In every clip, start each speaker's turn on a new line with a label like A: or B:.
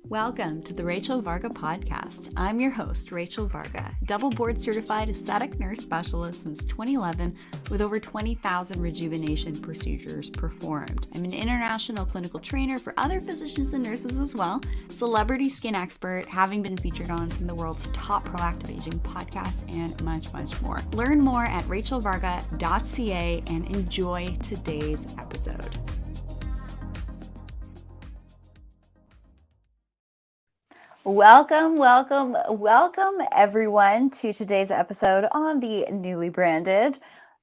A: Welcome to the Rachel Varga podcast. I'm your host, Rachel Varga, double board certified aesthetic nurse specialist since 2011 with over 20,000 rejuvenation procedures performed. I'm an international clinical trainer for other physicians and nurses as well, celebrity skin expert, having been featured on some of the world's top proactive aging podcasts, and much, much more. Learn more at rachelvarga.ca and enjoy today's episode. Welcome everyone to today's episode on the newly branded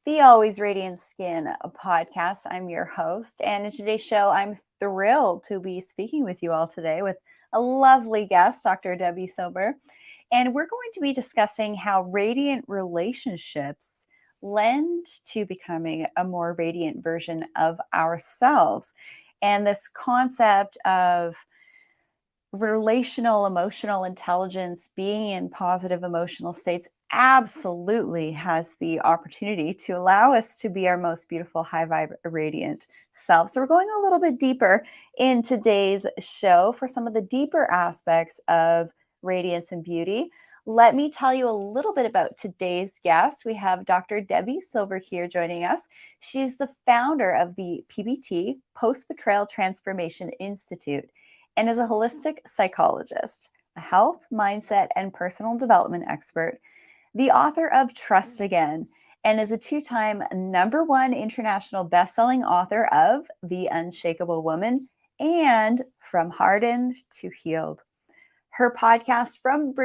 A: The Always Radiant Skin podcast. I'm your host, and in today's show, I'm thrilled to be speaking with you all today with a lovely guest, Dr. Debi Silber. And we're going to be discussing how radiant relationships lend to becoming a more radiant version of ourselves. And this concept of relational emotional intelligence, being in positive emotional states, absolutely has the opportunity to allow us to be our most beautiful, high vibe, radiant self. So we're going a little bit deeper in today's show for some of the deeper aspects of radiance and beauty. Let me tell you a little bit about today's guest. We have Dr. Debi Silber here joining us. She's the founder of the PBT, Post-Betrayal Transformation Institute, and is a holistic psychologist, a health, mindset, and personal development expert, the author of Trust Again, and is a two-time #1 international best-selling author of The Unshakable Woman and From Hardened to Healed. Her podcast, From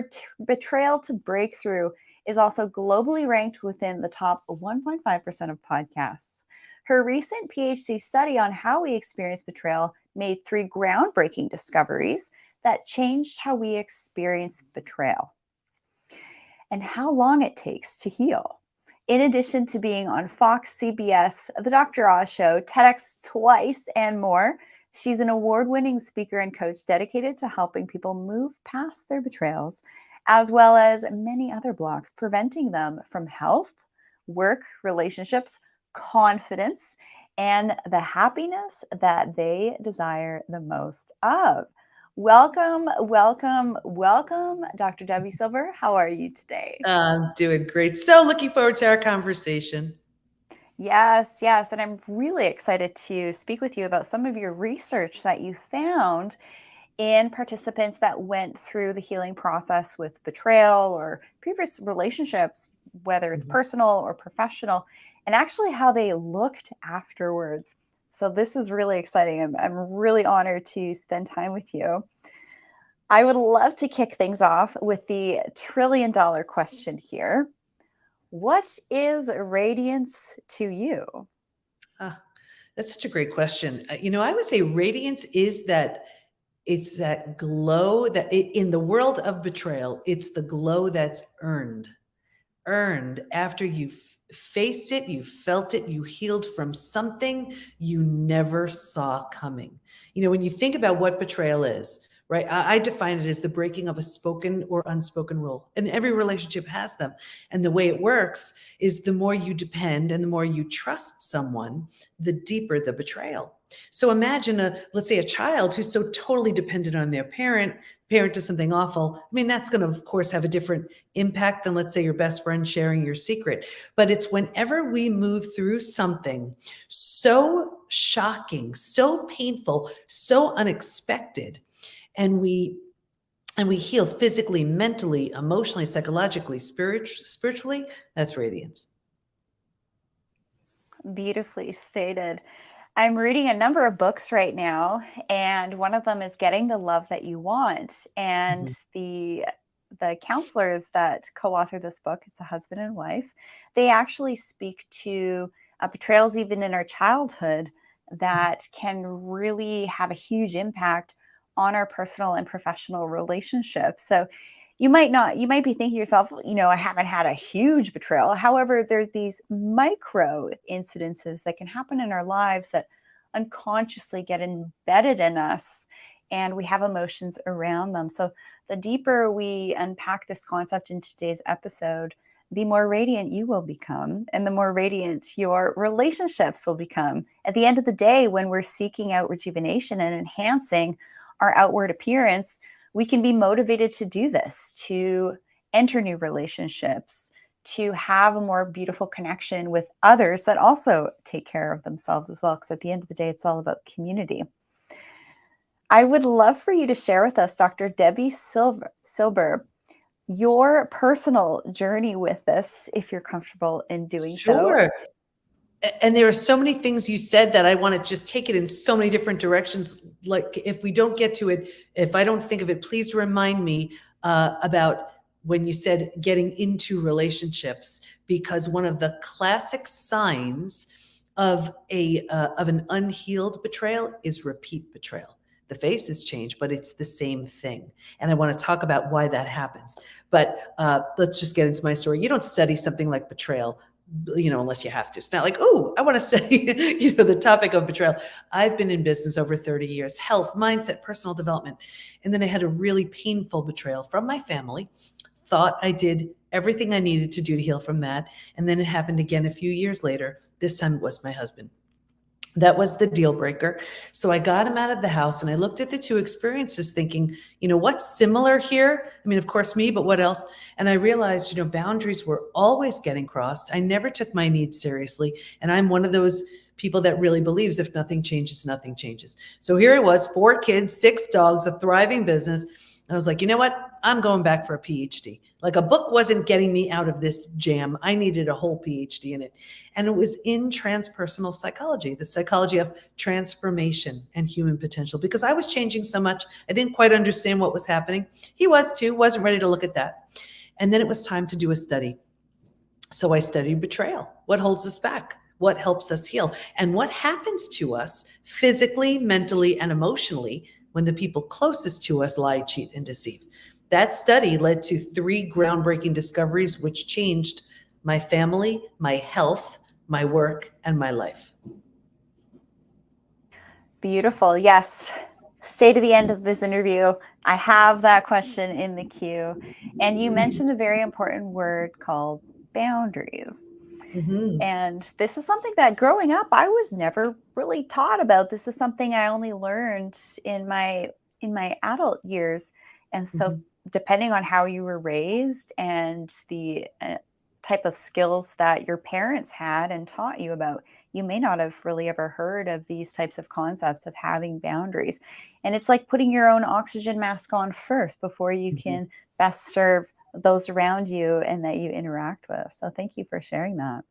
A: Betrayal to Breakthrough, is also globally ranked within the top 1.5% of podcasts. Her recent PhD study on how we experience betrayal made 3 groundbreaking discoveries that changed how we experience betrayal and how long it takes to heal. In addition to being on Fox, CBS, The Dr. Oz Show, TEDx twice, and more, she's an award-winning speaker and coach dedicated to helping people move past their betrayals, as well as many other blocks, preventing them from health, work, relationships, confidence, and the happiness that they desire the most of. Welcome, Dr. Debi Silber. How are you today?
B: Doing great. So looking forward to our conversation.
A: Yes. And I'm really excited to speak with you about some of your research that you found in participants that went through the healing process with betrayal or previous relationships, whether it's personal or professional, and actually how they looked afterwards. So this is really exciting. I'm really honored to spend time with you. I would love to kick things off with the $1 trillion question here. What is radiance to you?
B: That's such a great question. I would say radiance is that it's that glow that in the world of betrayal, it's the glow that's earned after you've faced it, you felt it, you healed from something you never saw coming. When you think about what betrayal is, right? I define it as the breaking of a spoken or unspoken rule. And every relationship has them. And the way it works is the more you depend and the more you trust someone, the deeper the betrayal. So imagine let's say a child who's so totally dependent on their parent does something awful. I mean, that's going to, of course, have a different impact than, let's say, your best friend sharing your secret. But it's whenever we move through something so shocking, so painful, so unexpected, and we heal physically, mentally, emotionally, psychologically, spiritually, that's radiance.
A: Beautifully stated. I'm reading a number of books right now, and one of them is Getting the Love That You Want. And the counselors that co-author this book, it's a husband and wife, they actually speak to betrayals even in our childhood that can really have a huge impact on our personal and professional relationships. So you might be thinking to yourself, I haven't had a huge betrayal. However, there's these micro incidences that can happen in our lives that unconsciously get embedded in us, and we have emotions around them. So the deeper we unpack this concept in today's episode, the more radiant you will become, and the more radiant your relationships will become. At the end of the day, when we're seeking out rejuvenation and enhancing our outward appearance, we can be motivated to do this, to enter new relationships, to have a more beautiful connection with others that also take care of themselves as well. Because at the end of the day, it's all about community. I would love for you to share with us, Dr. Debi Silber, your personal journey with this, if you're comfortable in doing so.
B: Sure. And there are so many things you said that I want to just take it in so many different directions. Like if we don't get to it, if I don't think of it, please remind me about when you said getting into relationships, because one of the classic signs of an unhealed betrayal is repeat betrayal. The face has changed, but it's the same thing. And I want to talk about why that happens. But let's just get into my story. You don't study something like betrayal, unless you have to. It's not like, oh, I want to study, the topic of betrayal. I've been in business over 30 years, health, mindset, personal development. And then I had a really painful betrayal from my family. Thought I did everything I needed to do to heal from that. And then it happened again a few years later. This time it was my husband. That was the deal breaker. So I got him out of the house and I looked at the two experiences thinking, what's similar here? I mean, of course, me, but what else? And I realized, boundaries were always getting crossed. I never took my needs seriously. And I'm one of those people that really believes if nothing changes, nothing changes. So here I was, 4 kids, 6 dogs, a thriving business. And I was like, you know what? I'm going back for a PhD. Like a book wasn't getting me out of this jam. I needed a whole PhD in it. And it was in transpersonal psychology, the psychology of transformation and human potential, because I was changing so much. I didn't quite understand what was happening. He was too, wasn't ready to look at that. And then it was time to do a study. So I studied betrayal. What holds us back? What helps us heal? And what happens to us physically, mentally, and emotionally when the people closest to us lie, cheat, and deceive? That study led to 3 groundbreaking discoveries, which changed my family, my health, my work, and my life.
A: Beautiful. Yes. Stay to the end of this interview. I have that question in the queue. And you mentioned a very important word called boundaries.
B: Mm-hmm.
A: And this is something that growing up, I was never really taught about. This is something I only learned in my adult years. And so depending on how you were raised and the type of skills that your parents had and taught you about, you may not have really ever heard of these types of concepts of having boundaries. And it's like putting your own oxygen mask on first before you can best serve those around you and that you interact with. So thank you for sharing that.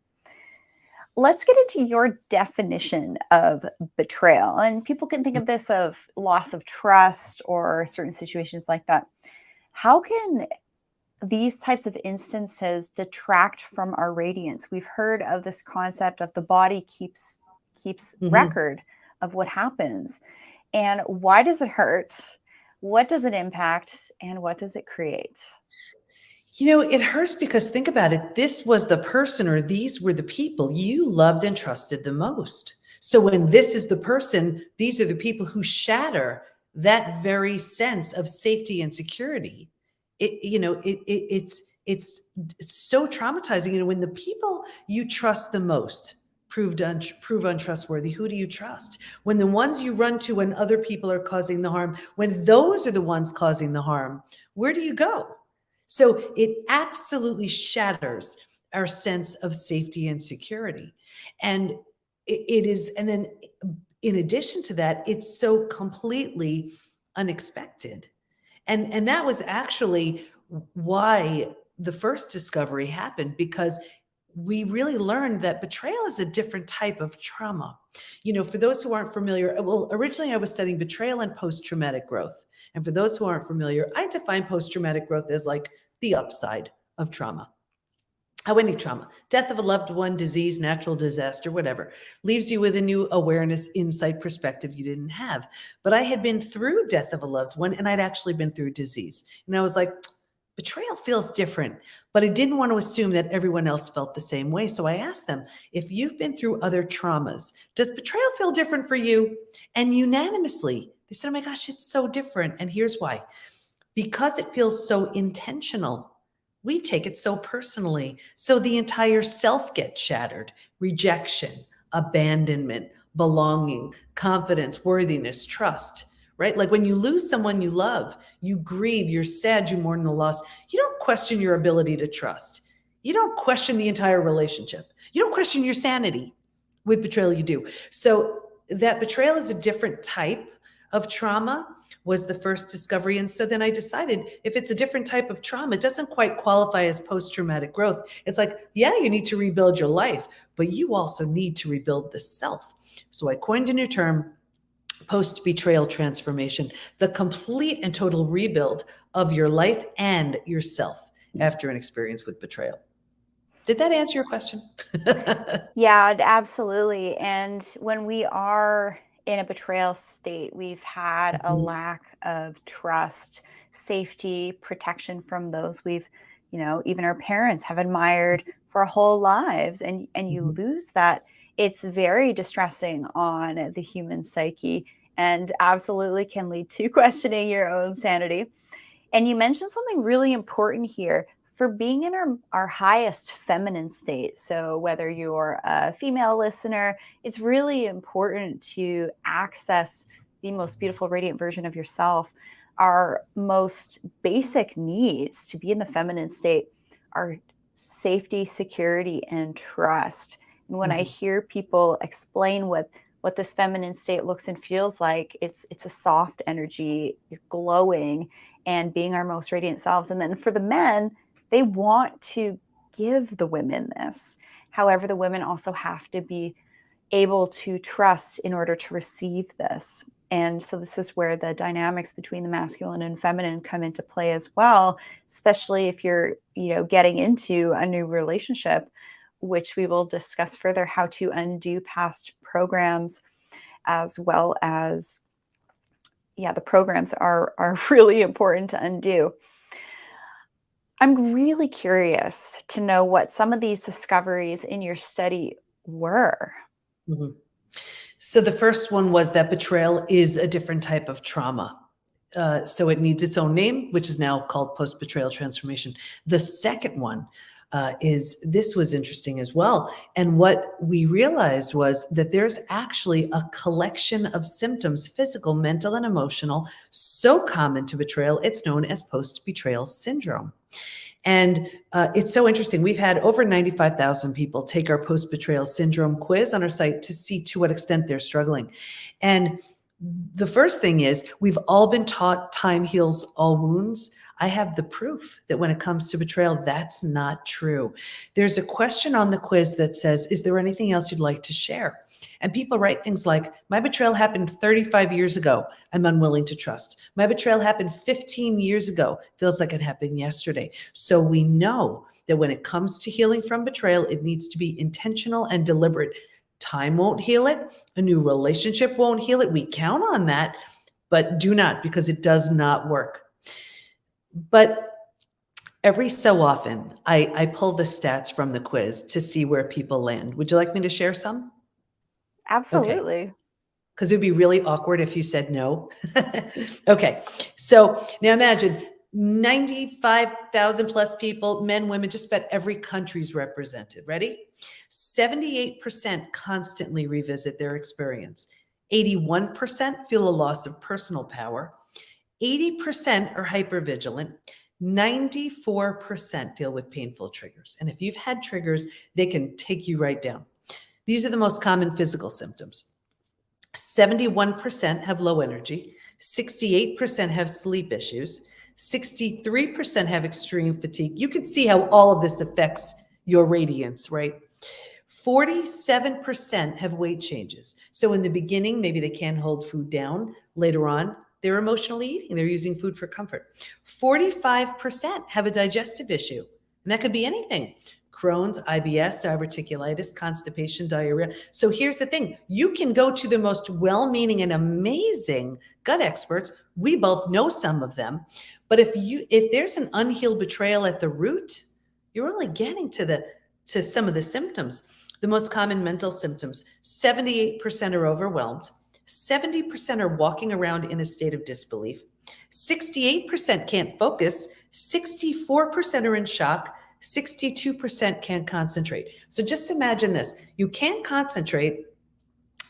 A: Let's get into your definition of betrayal. And people can think of this of loss of trust or certain situations like that. How can these types of instances detract from our radiance? We've heard of this concept of the body keeps record of what happens. And why does it hurt? What does it impact? And what does it create?
B: It hurts because think about it. This was the person, or these were the people you loved and trusted the most. So when this is the person, these are the people who shatter that very sense of safety and security. It's so traumatizing. When the people you trust the most prove untrustworthy, who do you trust? When the ones you run to when other people are causing the harm, when those are the ones causing the harm, where do you go? So it absolutely shatters our sense of safety and security. And it is, and then in addition to that, it's so completely unexpected. And that was actually why the first discovery happened, because we really learned that betrayal is a different type of trauma. For those who aren't familiar, well, originally I was studying betrayal and post-traumatic growth. And for those who aren't familiar, I define post-traumatic growth as like the upside of trauma. How any trauma, death of a loved one, disease, natural disaster, whatever, leaves you with a new awareness, insight, perspective you didn't have. But I had been through death of a loved one, and I'd actually been through disease. And I was like, betrayal feels different, but I didn't want to assume that everyone else felt the same way. So I asked them, if you've been through other traumas, does betrayal feel different for you? And unanimously, they said, oh my gosh, it's so different. And here's why. Because it feels so intentional, we take it so personally. So the entire self gets shattered. Rejection, abandonment, belonging, confidence, worthiness, trust. right? Like when you lose someone you love, you grieve, you're sad, you mourn the loss. You don't question your ability to trust. You don't question the entire relationship. You don't question your sanity. With betrayal, you do. So that betrayal is a different type of trauma was the first discovery. And so then I decided if it's a different type of trauma, it doesn't quite qualify as post-traumatic growth. It's like, yeah, you need to rebuild your life, but you also need to rebuild the self. So I coined a new term, post-betrayal transformation, the complete and total rebuild of your life and yourself after an experience with betrayal. Did that answer your question?
A: Yeah, absolutely. And when we are in a betrayal state, we've had a
B: Mhm,
A: lack of trust, safety, protection from those we've, even our parents have admired for our whole lives. And you
B: mhm,
A: lose that. It's very distressing on the human psyche and absolutely can lead to questioning your own sanity. And you mentioned something really important here for being in our highest feminine state. So, whether you're a female listener, it's really important to access the most beautiful, radiant version of yourself. Our most basic needs to be in the feminine state are safety, security, and trust. And when I
B: mhm,
A: hear people explain what this feminine state looks and feels like, it's a soft energy, you're glowing, and being our most radiant selves. And then for the men, they want to give the women this. However, the women also have to be able to trust in order to receive this. And so this is where the dynamics between the masculine and feminine come into play as well, especially if you're, getting into a new relationship, which we will discuss further how to undo past programs as well as the programs are really important to undo. I'm really curious to know what some of these discoveries in your study were.
B: mhm. So the first one was that betrayal is a different type of trauma. So it needs its own name, which is now called post-betrayal transformation. The second one is this was interesting as well. And what we realized was that there's actually a collection of symptoms, physical, mental, and emotional, so common to betrayal, it's known as post-betrayal syndrome. And it's so interesting. We've had over 95,000 people take our post betrayal syndrome quiz on our site to see to what extent they're struggling. And the first thing is we've all been taught time heals all wounds. I have the proof that when it comes to betrayal, that's not true. There's a question on the quiz that says, is there anything else you'd like to share? And people write things like, my betrayal happened 35 years ago. I'm unwilling to trust. My betrayal happened 15 years ago. Feels like it happened yesterday. So we know that when it comes to healing from betrayal, it needs to be intentional and deliberate. Time won't heal it. A new relationship won't heal it. We count on that, but do not, because it does not work. But every so often, I pull the stats from the quiz to see where people land. Would you like me to share some? Okay.
A: Absolutely.
B: Because it would be really awkward if you said no. Okay. So now imagine 95,000 plus people, men, women, just about every country's represented. Ready? 78% constantly revisit their experience. 81% feel a loss of personal power. 80% are hypervigilant. 94% deal with painful triggers. And if you've had triggers, they can take you right down. These are the most common physical symptoms. 71% have low energy, 68% have sleep issues, 63% have extreme fatigue. You can see how all of this affects your radiance, right? 47% have weight changes. So in the beginning, maybe they can't hold food down. Later on, they're emotionally eating. They're using food for comfort. 45% have a digestive issue, and that could be anything. Crohn's, IBS, diverticulitis, constipation, diarrhea. So here's the thing. You can go to the most well-meaning and amazing gut experts. We both know some of them. But if there's an unhealed betrayal at the root, you're only getting to some of the symptoms. The most common mental symptoms, 78% are overwhelmed. 70% are walking around in a state of disbelief. 68% can't focus. 64% are in shock. 62% can't concentrate. So just imagine this. You can't concentrate.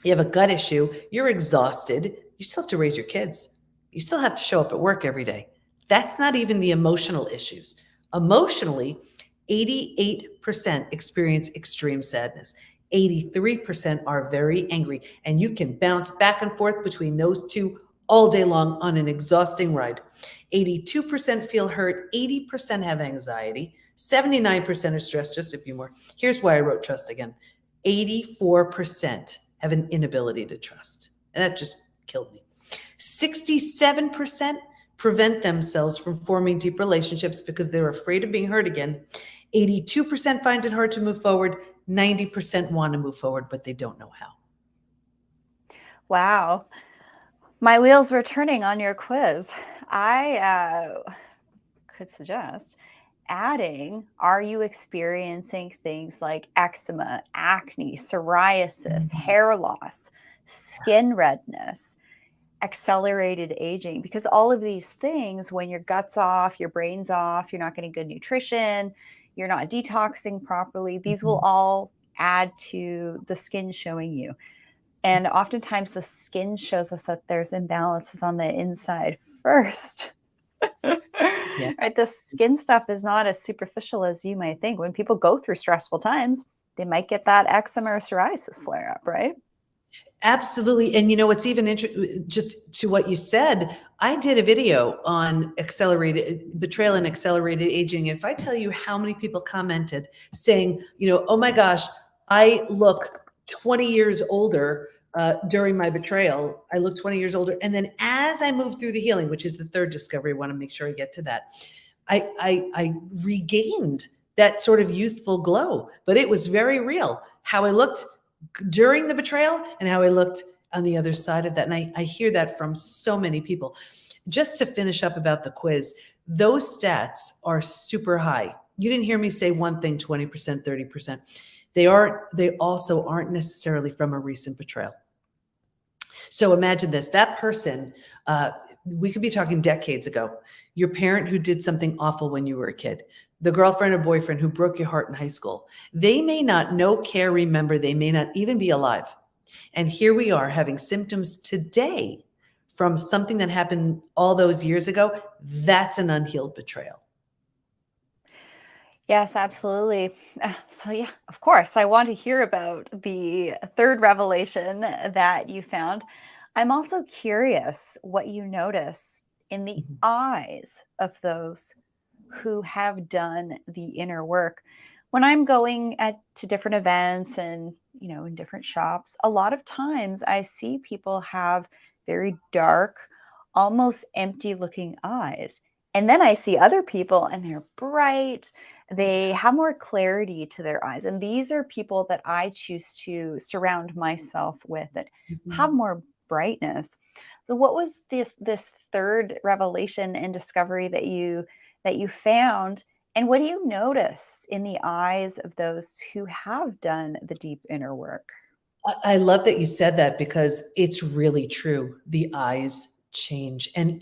B: You have a gut issue. You're exhausted. You still have to raise your kids. You still have to show up at work every day. That's not even the emotional issues. Emotionally, 88% experience extreme sadness. 83% are very angry, and you can bounce back and forth between those two all day long on an exhausting ride. 82% feel hurt, 80% have anxiety, 79% are stressed, just a few more. Here's why I wrote trust again. 84% have an inability to trust, and that just killed me. 67% prevent themselves from forming deep relationships because they're afraid of being hurt again. 82% find it hard to move forward. 90% want to move forward, but they don't know how.
A: Wow. My wheels were turning on your quiz. I could suggest adding, are you experiencing things like eczema, acne, psoriasis, hair loss, skin redness, accelerated aging? Because all of these things, when your gut's off, your brain's off, you're not getting good nutrition, you're not detoxing properly, these will all add to the skin showing you. And oftentimes the skin shows us that there's imbalances on the inside first.
B: Yeah.
A: Right? The skin stuff is not as superficial as you might think. When people go through stressful times, they might get that eczema or psoriasis flare up, right?
B: Absolutely. And what's even just to what you said, I did a video on accelerated betrayal and accelerated aging. If I tell you how many people commented saying, oh my gosh, I look 20 years older during my betrayal. I look 20 years older. And then as I move through the healing, which is the third discovery, I want to make sure I get to that. I regained that sort of youthful glow, but it was very real. How I looked during the betrayal and how I looked on the other side of that. And I hear that from so many people. Just to finish up about the quiz, those stats are super high. You didn't hear me say one thing, 20%, 30%. They also aren't necessarily from a recent betrayal. So imagine this, that person, we could be talking decades ago, your parent who did something awful when you were a kid, the girlfriend or boyfriend who broke your heart in high school. They may not know, care, remember, they may not even be alive. And here we are having symptoms today from something that happened all those years ago. That's an unhealed betrayal.
A: Yes, absolutely. So yeah, of course, I want to hear about the third revelation that you found. I'm also curious what you notice in the
B: Mhm.
A: eyes of those who have done the inner work. When I'm going to different events and, in different shops, a lot of times I see people have very dark, almost empty looking eyes. And then I see other people and they're bright. They have more clarity to their eyes. And these are people that I choose to surround myself with that have
B: Mhm.
A: more brightness. So what was this third revelation and discovery that you found, and what do you notice in the eyes of those who have done the deep inner work?
B: I love that you said that because it's really true. The eyes change. And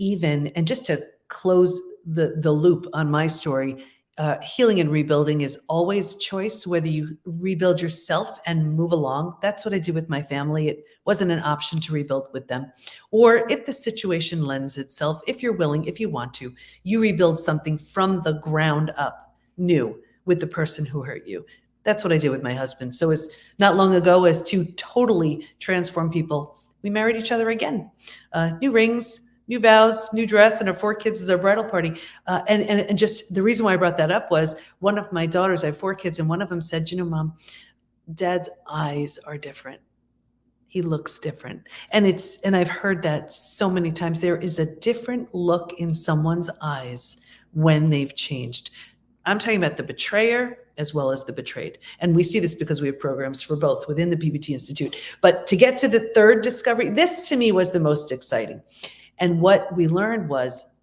B: just to close the loop on my story, healing and rebuilding is always choice, whether you rebuild yourself and move along. That's what I did with my family. It wasn't an option to rebuild with them. Or if the situation lends itself, if you're willing, if you want to, you rebuild something from the ground up, new, with the person who hurt you. That's what I did with my husband. So as not long ago, as two totally transformed people, we married each other again. New rings, new vows, new dress, and our 4 kids as our bridal party. And just the reason why I brought that up was one of my daughters, I have 4 kids, and one of them said, Mom, Dad's eyes are different. He looks different. And I've heard that so many times. There is a different look in someone's eyes when they've changed. I'm talking about the betrayer as well as the betrayed. And we see this because we have programs for both within the PBT Institute. But to get to the third discovery, this to me was the most exciting. And what we learned was,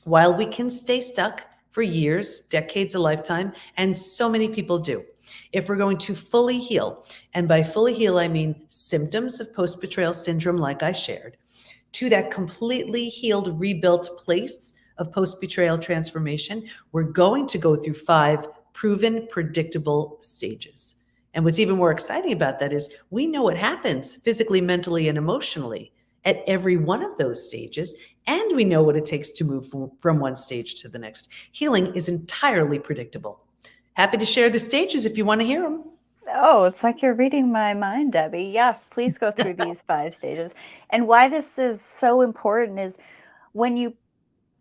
B: while we can stay stuck for years, decades, a lifetime, and so many people do, if we're going to fully heal, and by fully heal, I mean symptoms of post-betrayal syndrome like I shared, to that completely healed, rebuilt place of post-betrayal transformation, we're going to go through 5 proven, predictable stages. And what's even more exciting about that is we know what happens physically, mentally, and emotionally at every one of those stages, and we know what it takes to move from one stage to the next. Healing is entirely predictable. Happy to share the stages if you want to hear them.
A: Oh, it's like you're reading my mind, Debbie. Yes, please go through these 5 stages. And why this is so important is when you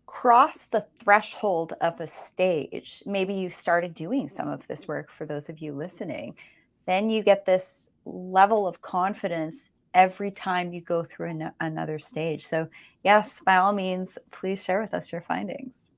A: cross the threshold of a stage, maybe you started doing some of this work for those of you listening, then you get this level of confidence every time you go through another stage. So, yes, by all means, please share with us your findings.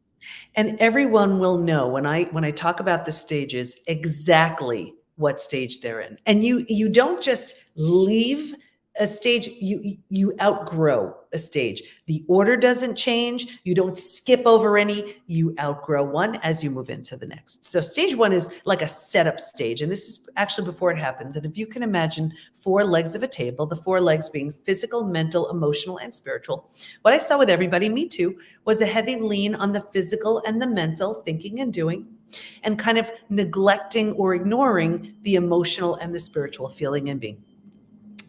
B: And everyone will know when I talk about the stages exactly what stage they're in. And you don't just leave a stage, you outgrow a stage. The order doesn't change, you don't skip over any, you outgrow one as you move into the next. So stage one is like a setup stage, and this is actually before it happens. And if you can imagine 4 legs of a table, the 4 legs being physical, mental, emotional, and spiritual. What I saw with everybody, me too, was a heavy lean on the physical and the mental, thinking and doing, and kind of neglecting or ignoring the emotional and the spiritual, feeling and being.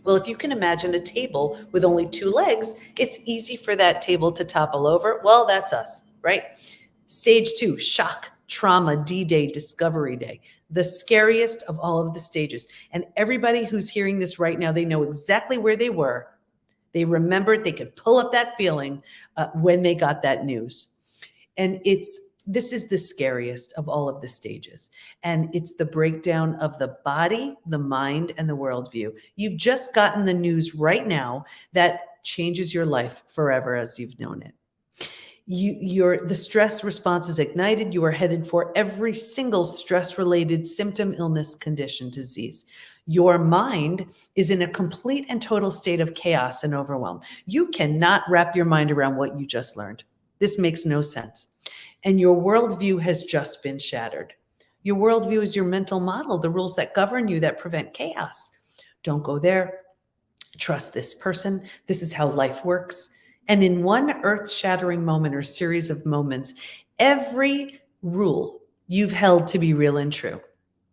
B: Well, if you can imagine a table with only 2 legs, it's easy for that table to topple over. Well, that's us, right? Stage 2, shock, trauma, D-Day, discovery day, the scariest of all of the stages. And everybody who's hearing this right now, they know exactly where they were. They remembered, they could pull up that feeling when they got that news. And this is the scariest of all of the stages. And it's the breakdown of the body, the mind, and the worldview. You've just gotten the news right now that changes your life forever as you've known it. The stress response is ignited. You are headed for every single stress-related symptom, illness, condition, disease. Your mind is in a complete and total state of chaos and overwhelm. You cannot wrap your mind around what you just learned. This makes no sense. And your worldview has just been shattered. Your worldview is your mental model, the rules that govern you, that prevent chaos. Don't go there. Trust this person. This is how life works. And in one earth-shattering moment or series of moments, every rule you've held to be real and true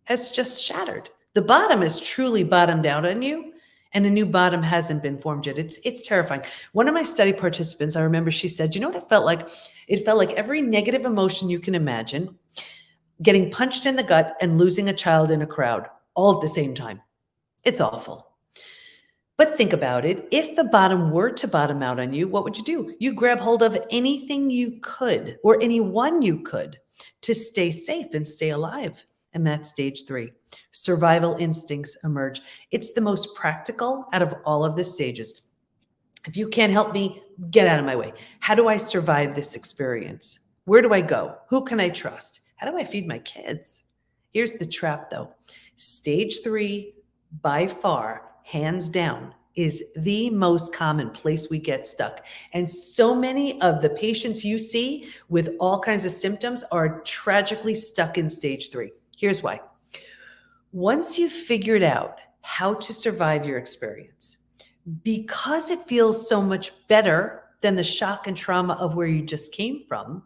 B: has just shattered. The bottom is truly bottomed out on you, and a new bottom hasn't been formed yet. It's terrifying. One of my study participants, I remember she said, you know what it felt like? It felt like every negative emotion you can imagine, getting punched in the gut and losing a child in a crowd all at the same time. It's awful. But think about it. If the bottom were to bottom out on you, what would you do? You grab hold of anything you could or anyone you could to stay safe and stay alive. And that's stage 3. Survival instincts emerge. It's the most practical out of all of the stages. If you can't help me, get out of my way. How do I survive this experience? Where do I go? Who can I trust? How do I feed my kids? Here's the trap though. Stage 3, by far, hands down, is the most common place we get stuck. And so many of the patients you see with all kinds of symptoms are tragically stuck in stage 3. Here's why. Once you've figured out how to survive your experience, because it feels so much better than the shock and trauma of where you just came from,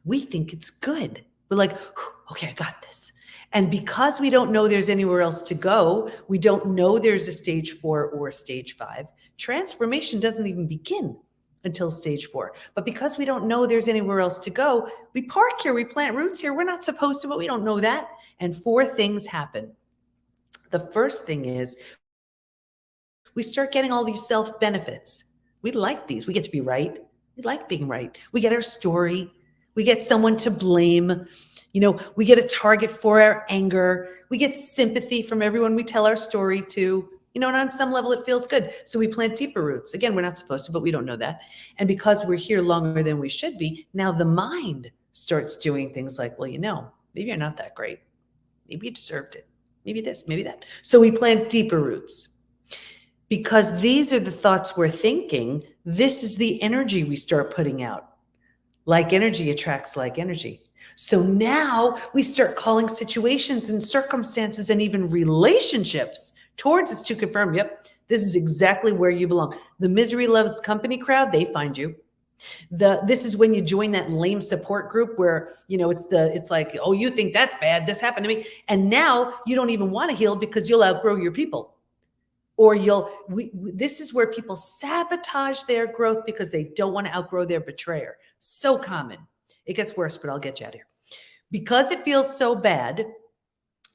B: we think it's good. We're like, okay, I got this. And because we don't know there's anywhere else to go, we don't know there's a stage 4 or a stage 5, transformation doesn't even begin until stage 4. But because we don't know there's anywhere else to go, we park here, we plant roots here. We're not supposed to, but we don't know that. And 4 things happen. The first thing is we start getting all these self-benefits. We like these. We get to be right. We like being right. We get our story. We get someone to blame. We get a target for our anger. We get sympathy from everyone we tell our story to. And on some level, it feels good. So we plant deeper roots. Again, we're not supposed to, but we don't know that. And because we're here longer than we should be, now the mind starts doing things like, well, maybe you're not that great. Maybe you deserved it. Maybe this, maybe that. So we plant deeper roots. Because these are the thoughts we're thinking, this is the energy we start putting out. Like energy attracts like energy. So now we start calling situations and circumstances and even relationships towards us to confirm, yep, this is exactly where you belong. The misery loves company crowd, they find you. This is when you join that lame support group where, it's like, oh, you think that's bad, this happened to me. And now you don't even want to heal because you'll outgrow your people. Or this is where people sabotage their growth because they don't want to outgrow their betrayer. So common. It gets worse, but I'll get you out of here. Because it feels so bad,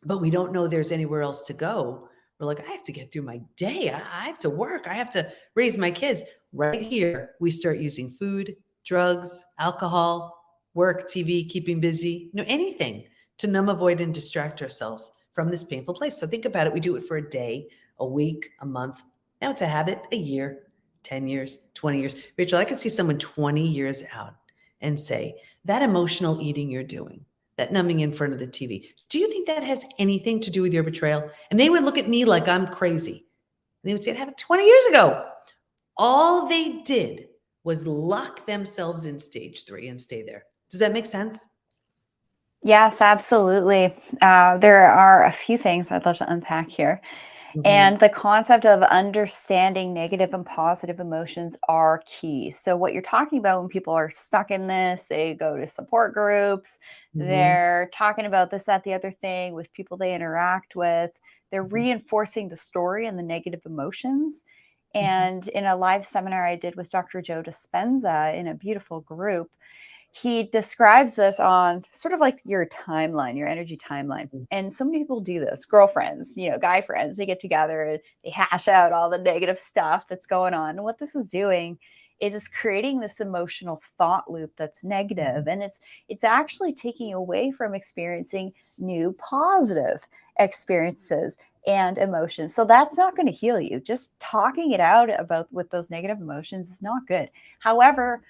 B: but we don't know there's anywhere else to go. We're like, I have to get through my day. I have to work. I have to raise my kids. Right here, we start using food, drugs, alcohol, work, TV, keeping busy, anything to numb, avoid, and distract ourselves from this painful place. So think about it. We do it for a day, a week, a month. Now it's a habit, a year, 10 years, 20 years. Rachel, I could see someone 20 years out and say, that emotional eating you're doing, that numbing in front of the TV, do you think that has anything to do with your betrayal? And they would look at me like I'm crazy. And they would say, it happened 20 years ago. All they did was lock themselves in stage 3 and stay there. Does that make sense?
A: Yes, absolutely. There are a few things I'd love to unpack here. And the concept of understanding negative and positive emotions are key. So what you're talking about when people are stuck in this, they go to support groups, they're talking about this, that, the other thing with people they interact with. They're reinforcing the story and the negative emotions. And in a live seminar I did with Dr. Joe Dispenza in a beautiful group, he describes this on sort of like your timeline, your energy timeline. And so many people do this. Girlfriends, guy friends, they get together and they hash out all the negative stuff that's going on. And what this is doing is it's creating this emotional thought loop that's negative. And it's actually taking away from experiencing new positive experiences and emotions. So that's not going to heal you. Just talking it out with those negative emotions is not good. However,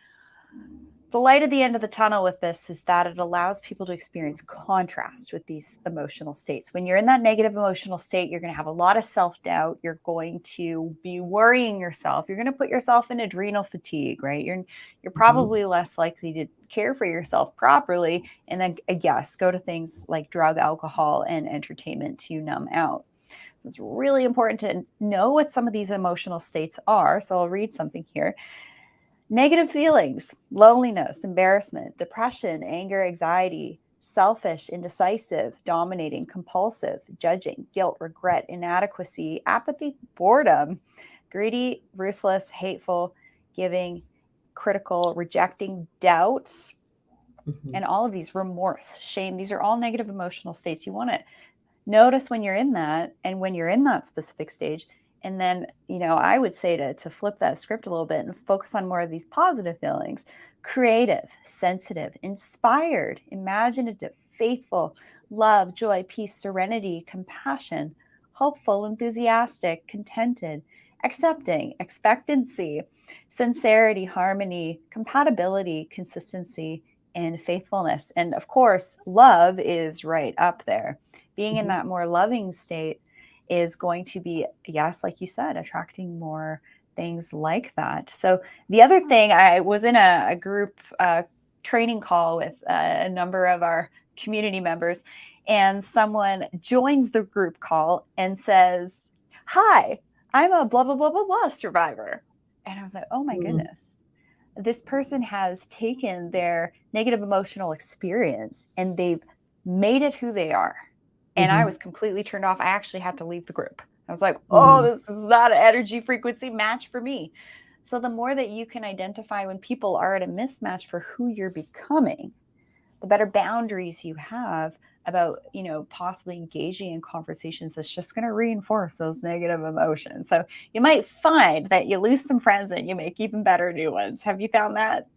A: the light at the end of the tunnel with this is that it allows people to experience contrast with these emotional states. When you're in that negative emotional state, you're going to have a lot of self-doubt. You're going to be worrying yourself. You're going to put yourself in adrenal fatigue, right? You're probably less likely to care for yourself properly. And then, yes, go to things like drug, alcohol, and entertainment to numb out. So it's really important to know what some of these emotional states are. So I'll read something here. Negative feelings, loneliness, embarrassment, depression, anger, anxiety, selfish, indecisive, dominating, compulsive, judging, guilt, regret, inadequacy, apathy, boredom, greedy, ruthless, hateful, giving, critical, rejecting, doubt, and all of these, remorse, shame. These are all negative emotional states. You want to notice when you're in that and when you're in that specific stage. And then, I would say to flip that script a little bit and focus on more of these positive feelings: creative, sensitive, inspired, imaginative, faithful, love, joy, peace, serenity, compassion, hopeful, enthusiastic, contented, accepting, expectancy, sincerity, harmony, compatibility, consistency, and faithfulness. And of course, love is right up there. Being in that more loving state is going to be, yes, like you said, attracting more things like that. So the other thing, I was in a group training call with a number of our community members, and someone joins the group call and says, "Hi, I'm a blah, blah, blah, blah, blah survivor." And I was like, oh my goodness. This person has taken their negative emotional experience and they've made it who they are. And I was completely turned off. I actually had to leave the group. I was like, oh, this is not an energy frequency match for me. So the more that you can identify when people are at a mismatch for who you're becoming, the better boundaries you have about, possibly engaging in conversations that's just going to reinforce those negative emotions. So you might find that you lose some friends and you make even better new ones. Have you found that?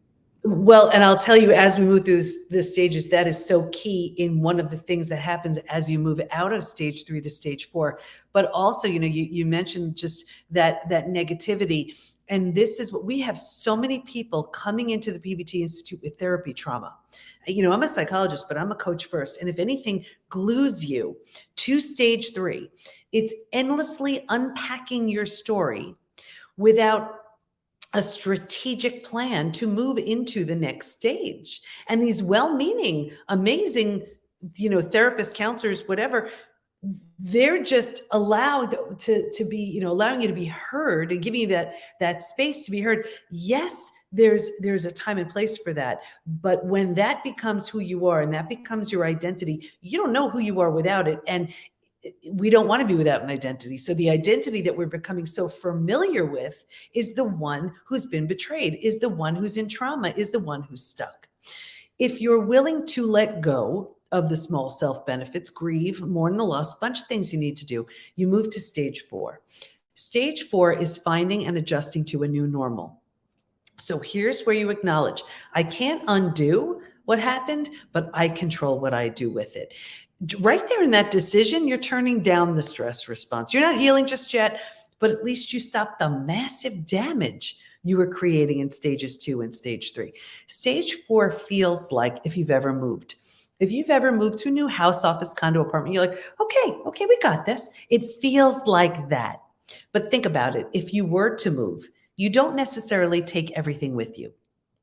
B: Well, and I'll tell you, as we move through this stages, that is so key in one of the things that happens as you move out of stage 3 to stage 4. But also, you mentioned just that negativity. And this is what we have: so many people coming into the PBT Institute with therapy trauma. I'm a psychologist, but I'm a coach first. And if anything glues you to stage 3, it's endlessly unpacking your story without a strategic plan to move into the next stage. And these well-meaning, amazing, therapists, counselors, whatever, they're just allowed to be, allowing you to be heard and giving you that space to be heard. Yes, there's a time and place for that. But when that becomes who you are and that becomes your identity, you don't know who you are without it. And we don't want to be without an identity. So the identity that we're becoming so familiar with is the one who's been betrayed, is the one who's in trauma, is the one who's stuck. If you're willing to let go of the small self benefits, grieve, mourn the loss, bunch of things you need to do, you move to stage 4. Stage 4 is finding and adjusting to a new normal. So here's where you acknowledge, I can't undo what happened, but I control what I do with it. Right there in that decision, you're turning down the stress response. You're not healing just yet, but at least you stopped the massive damage you were creating in stages 2 and stage 3. Stage 4 feels like if you've ever moved. If you've ever moved to a new house, office, condo, apartment, you're like, okay, we got this. It feels like that. But think about it. If you were to move, you don't necessarily take everything with you.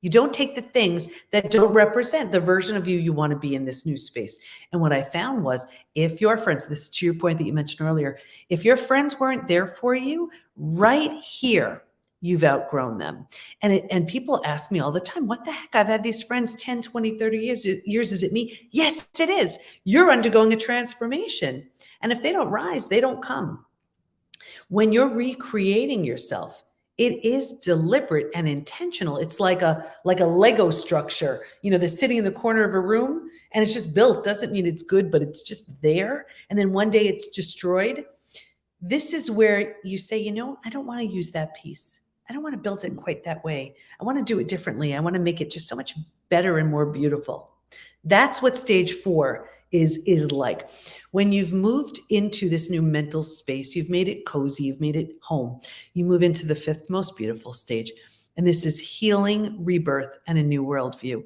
B: You don't take the things that don't represent the version of you want to be in this new space. And what I found was, if your friends, this is to your point that you mentioned earlier, if your friends weren't there for you right here, you've outgrown them. And people ask me all the time, what the heck? I've had these friends 10, 20, 30 years. Is it me? Yes, it is. You're undergoing a transformation. And if they don't rise, they don't come. When you're recreating yourself, it is deliberate and intentional. It's like a Lego structure, that's sitting in the corner of a room and it's just built. Doesn't mean it's good, but it's just there. And then one day it's destroyed. This is where you say, I don't want to use that piece. I don't want to build it quite that way. I want to do it differently. I want to make it just so much better and more beautiful. That's what stage 4 is like. When you've moved into this new mental space, you've made it cozy, you've made it home, you move into the 5th most beautiful stage. And this is healing, rebirth, and a new worldview.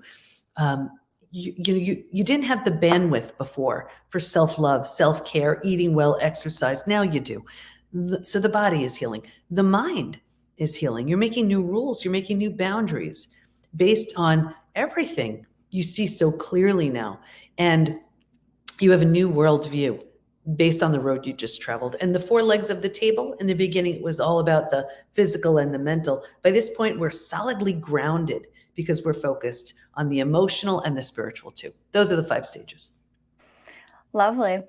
B: You didn't have the bandwidth before for self-love, self-care, eating well, exercise. Now you do. So the body is healing. The mind is healing. You're making new rules. You're making new boundaries based on everything you see so clearly now. And you have a new worldview based on the road you just traveled. And the 4 legs of the table, in the beginning, it was all about the physical and the mental. By this point, we're solidly grounded because we're focused on the emotional and the spiritual too. Those are the 5 stages.
A: Lovely.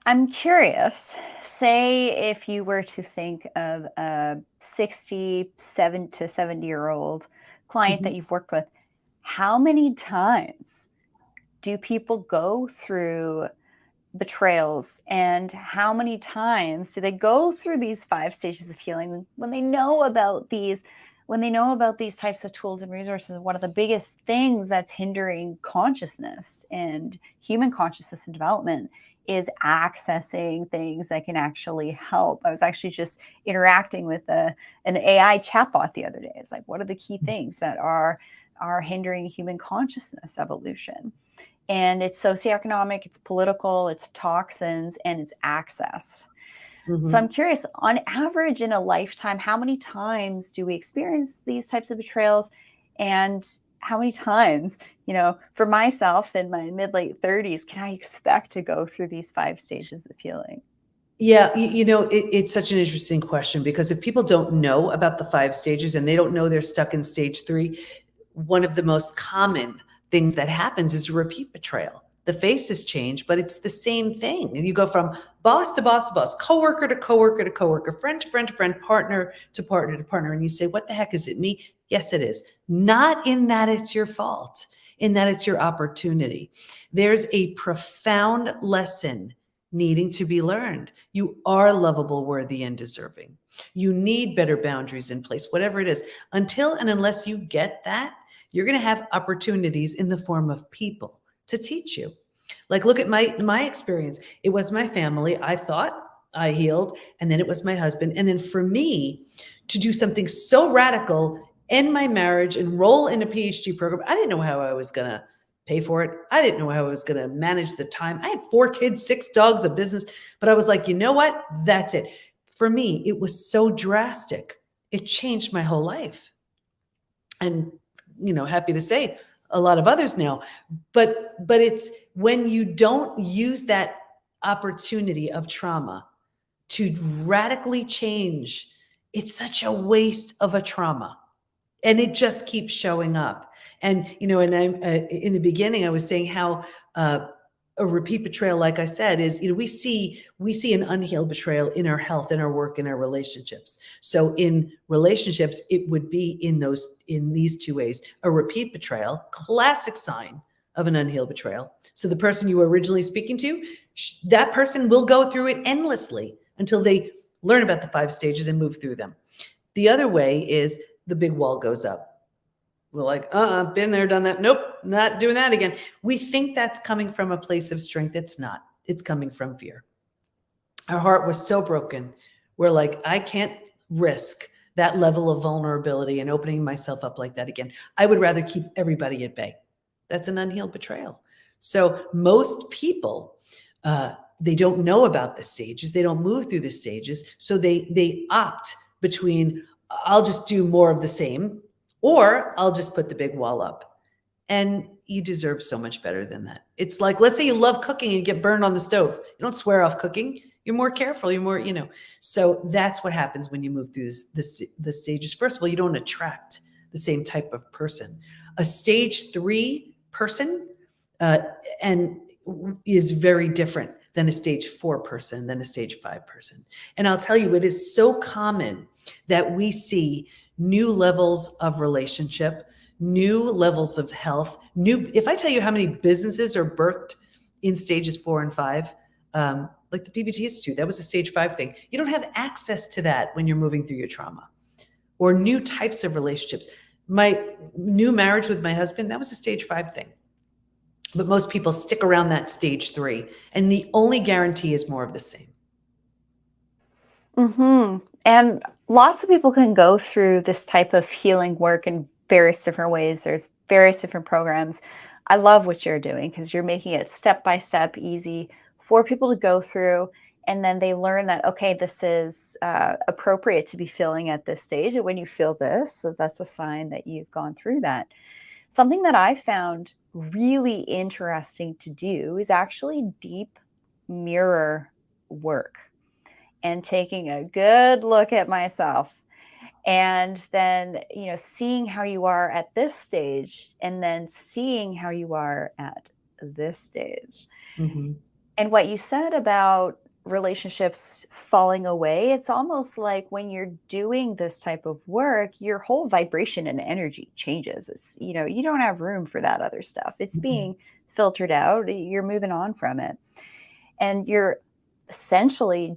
A: I'm curious, say if you were to think of a 67 to 70-year-old client that you've worked with, how many times do people go through betrayals, and how many times do they go through these 5 stages of healing when they know about these types of tools and resources? One of the biggest things that's hindering consciousness and human consciousness and development is accessing things that can actually help. I was actually just interacting with an AI chatbot the other day. It's like, what are the key things that are hindering human consciousness evolution? And it's socioeconomic, it's political, it's toxins, and it's access. So I'm curious, on average in a lifetime, how many times do we experience these types of betrayals? And how many times, for myself in my mid-late 30s, can I expect to go through these 5 stages of healing?
B: Yeah, it's such an interesting question, because if people don't know about the 5 stages and they don't know they're stuck in stage 3, one of the most common things that happens is a repeat betrayal. The faces change, but it's the same thing. And you go from boss to boss to boss, coworker to coworker to coworker, friend to friend to friend, partner to partner to partner. And you say, what the heck, is it me? Yes, it is. Not in that it's your fault, in that it's your opportunity. There's a profound lesson needing to be learned. You are lovable, worthy, and deserving. You need better boundaries in place, whatever it is. Until and unless you get that, you're going to have opportunities in the form of people to teach you. Like, look at my experience. It was my family. I thought I healed, and then it was my husband. And then for me to do something so radical, end my marriage, enroll in a PhD program, I didn't know how I was going to pay for it. I didn't know how I was going to manage the time. I had 4 kids, 6 dogs, a business, but I was like, you know what? That's it. For me, it was so drastic. It changed my whole life. And happy to say a lot of others now, but it's when you don't use that opportunity of trauma to radically change, it's such a waste of a trauma, and it just keeps showing up. And, and I'm in the beginning, I was saying how a repeat betrayal, like I said, is, we see an unhealed betrayal in our health, in our work, in our relationships. So in relationships, it would be in these two ways: a repeat betrayal, classic sign of an unhealed betrayal. So the person you were originally speaking to, that person will go through it endlessly until they learn about the 5 stages and move through them. The other way is the big wall goes up. We're like, been there, done that. Nope, not doing that again. We think that's coming from a place of strength. It's not. It's coming from fear. Our heart was so broken. We're like, I can't risk that level of vulnerability and opening myself up like that again. I would rather keep everybody at bay. That's an unhealed betrayal. So most people, they don't know about the stages. They don't move through the stages. So they opt between, I'll just do more of the same, or I'll just put the big wall up. And you deserve so much better than that. It's like, let's say you love cooking and you get burned on the stove. You don't swear off cooking. You're more careful. You're more, So that's what happens when you move through the stages. First of all, you don't attract the same type of person. A stage 3 person and is very different than a stage 4 person, than a stage 5 person. And I'll tell you, it is so common that we see new levels of relationship, new levels of health, if I tell you how many businesses are birthed in stages 4 and 5, like the PBT Institute, that was a stage 5 thing. You don't have access to that when you're moving through your trauma. Or new types of relationships. My new marriage with my husband, that was a stage 5 thing. But most people stick around that stage 3. And the only guarantee is more of the same.
A: And lots of people can go through this type of healing work in various different ways. There's various different programs. I love what you're doing because you're making it step by step easy for people to go through. And then they learn that, okay, this is appropriate to be feeling at this stage. And when you feel this, so that's a sign that you've gone through that. Something that I found really interesting to do is actually deep mirror work and taking a good look at myself. And then, seeing how you are at this stage and then seeing how you are at this stage.
B: Mm-hmm.
A: And what you said about relationships falling away, it's almost like when you're doing this type of work, your whole vibration and energy changes. It's, you don't have room for that other stuff. It's being filtered out. You're moving on from it. And you're essentially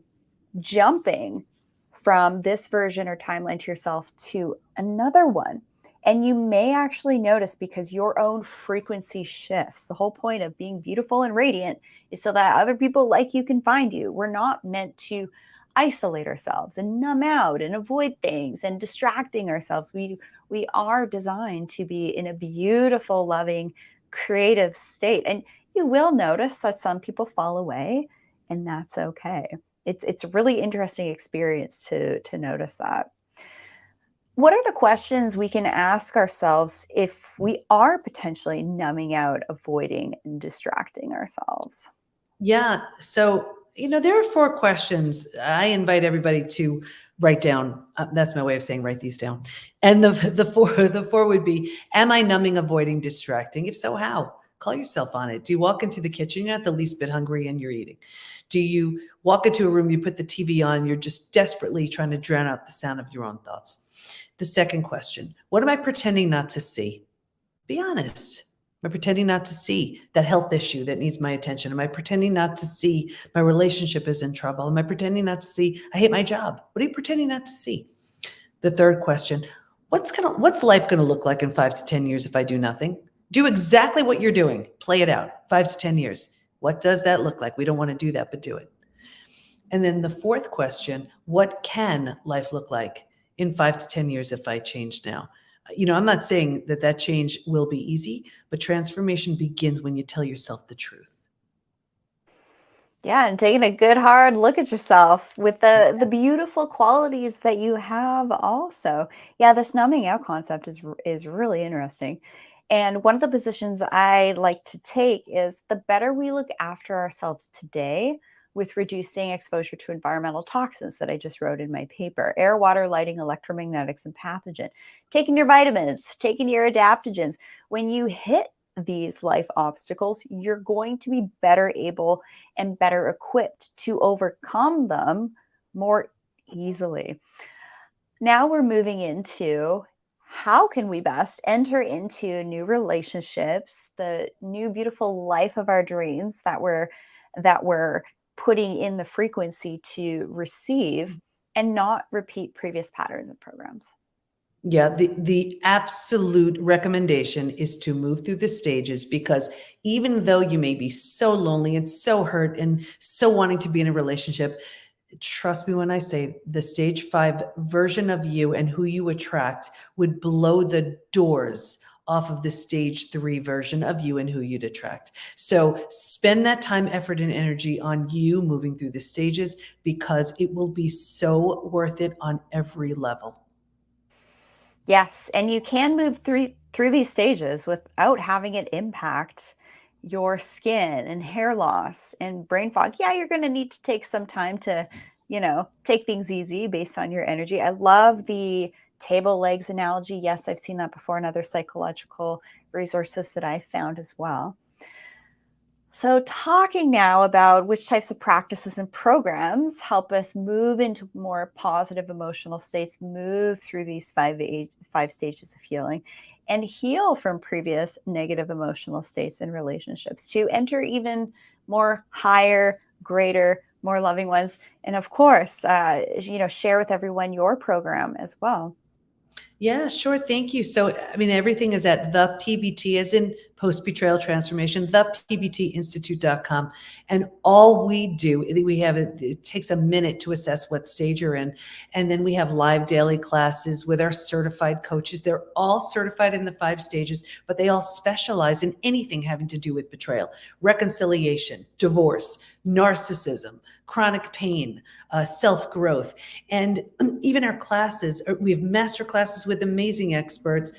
A: jumping from this version or timeline to yourself to another one. And you may actually notice, because your own frequency shifts. The whole point of being beautiful and radiant is so that other people like you can find you. We're not meant to isolate ourselves and numb out and avoid things and distracting ourselves. We are designed to be in a beautiful, loving, creative state. And you will notice that some people fall away, and that's okay. It's a really interesting experience to notice that. What are the questions we can ask ourselves if we are potentially numbing out, avoiding, and distracting ourselves?
B: Yeah. So, there are 4 questions I invite everybody to write down. That's my way of saying write these down. And the four would be, am I numbing, avoiding, distracting? If so, how? Call yourself on it. Do you walk into the kitchen, you're not the least bit hungry and you're eating? Do you walk into a room, you put the TV on, you're just desperately trying to drown out the sound of your own thoughts? The second question, what am I pretending not to see? Be honest. Am I pretending not to see that health issue that needs my attention? Am I pretending not to see my relationship is in trouble? Am I pretending not to see I hate my job? What are you pretending not to see? The third question, what's life going to look like in 5 to 10 years if I do nothing? Do exactly what you're doing. Play it out. 5 to 10 years. What does that look like? We don't want to do that, but do it. And then the fourth question, what can life look like in 5 to 10 years if I change now? I'm not saying that change will be easy, but transformation begins when you tell yourself the truth.
A: Yeah, and taking a good hard look at yourself with the beautiful qualities that you have also. Yeah, this numbing out concept is really interesting. And one of the positions I like to take is the better we look after ourselves today with reducing exposure to environmental toxins that I just wrote in my paper: air, water, lighting, electromagnetics, and pathogen. Taking your vitamins, taking your adaptogens. When you hit these life obstacles, you're going to be better able and better equipped to overcome them more easily. Now we're moving into how can we best enter into new relationships, the new beautiful life of our dreams that we're putting in the frequency to receive and not repeat previous patterns and programs.
B: Yeah, the absolute recommendation is to move through the stages, because even though you may be so lonely and so hurt and so wanting to be in a relationship, trust me when I say the stage 5 version of you and who you attract would blow the doors off of the stage 3 version of you and who you'd attract. So spend that time, effort, and energy on you moving through the stages, because it will be so worth it on every level.
A: Yes, and you can move through these stages without having it impact your skin and hair loss and brain fog. Yeah, you're going to need to take some time to, take things easy based on your energy. I love the table legs analogy. Yes, I've seen that before in other psychological resources that I found as well. So, talking now about which types of practices and programs help us move into more positive emotional states, move through these five stages of healing, and heal from previous negative emotional states and relationships to enter even more higher, greater, more loving ones. And of course, share with everyone your program as well.
B: Yeah, sure. Thank you. So, I mean, everything is at the PBT, as in post betrayal transformation, thepbtinstitute.com. And all we do, we have it takes a minute to assess what stage you're in. And then we have live daily classes with our certified coaches. They're all certified in the 5 stages, but they all specialize in anything having to do with betrayal, reconciliation, divorce, narcissism, chronic pain, self-growth. And even our classes, we have master classes with amazing experts.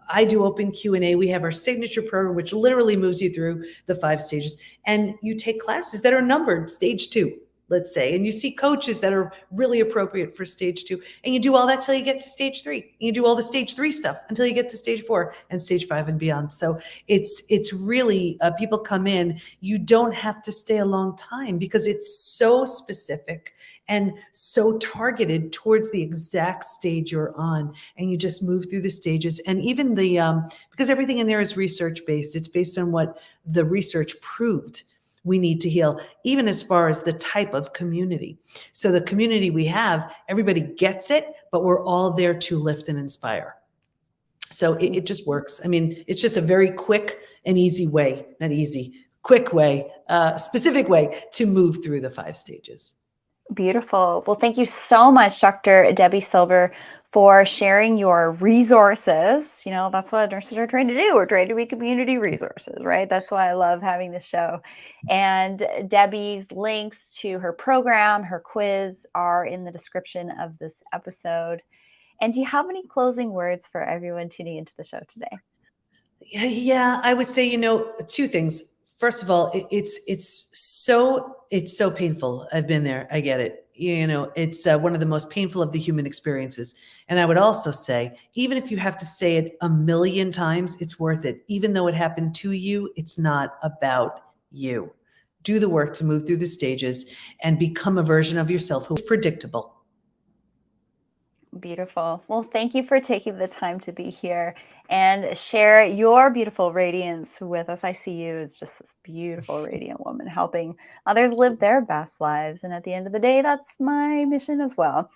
B: I do open Q&A. We have our signature program, which literally moves you through the 5 stages. And you take classes that are numbered stage 2, let's say, and you see coaches that are really appropriate for stage 2. And you do all that till you get to stage 3. And you do all the stage 3 stuff until you get to stage 4 and stage 5 and beyond. So it's really, people come in, you don't have to stay a long time because it's so specific and so targeted towards the exact stage you're on. And you just move through the stages. And even because everything in there is research based, it's based on what the research proved we need to heal, even as far as the type of community. So the community we have, everybody gets it, but we're all there to lift and inspire. So it just works. I mean, it's just a very quick and easy way, not easy, quick way, specific way to move through the 5 stages.
A: Beautiful. Well, thank you so much, Dr. Debi Silber, for sharing your resources. That's what nurses are trained to do. We're trained to be community resources, right? That's why I love having this show. And Debi's links to her program, her quiz are in the description of this episode. And do you have any closing words for everyone tuning into the show today?
B: Yeah, I would say, 2 things. First of all, it's so painful. I've been there. I get it. It's one of the most painful of the human experiences. And I would also say, even if you have to say it a million times, it's worth it. Even though it happened to you, it's not about you. Do the work to move through the stages and become a version of yourself who is predictable.
A: Beautiful. Well, thank you for taking the time to be here and share your beautiful radiance with us. I see you as just this beautiful, radiant woman helping others live their best lives. And at the end of the day, that's my mission as well.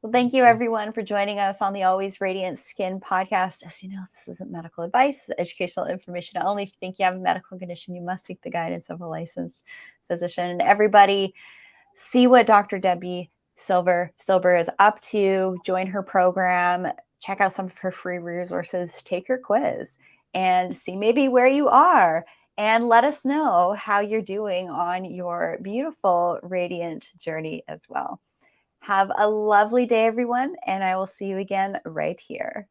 A: Well, thank you, everyone, for joining us on the Always Radiant Skin podcast. As you know, this isn't medical advice, it's educational information only. If you think you have a medical condition, you must seek the guidance of a licensed physician. And everybody, see what Dr. Debi Silber is up to. Join her program. Check out some of her free resources. Take her quiz and see maybe where you are. And let us know how you're doing on your beautiful, radiant journey as well. Have a lovely day, everyone, and I will see you again right here.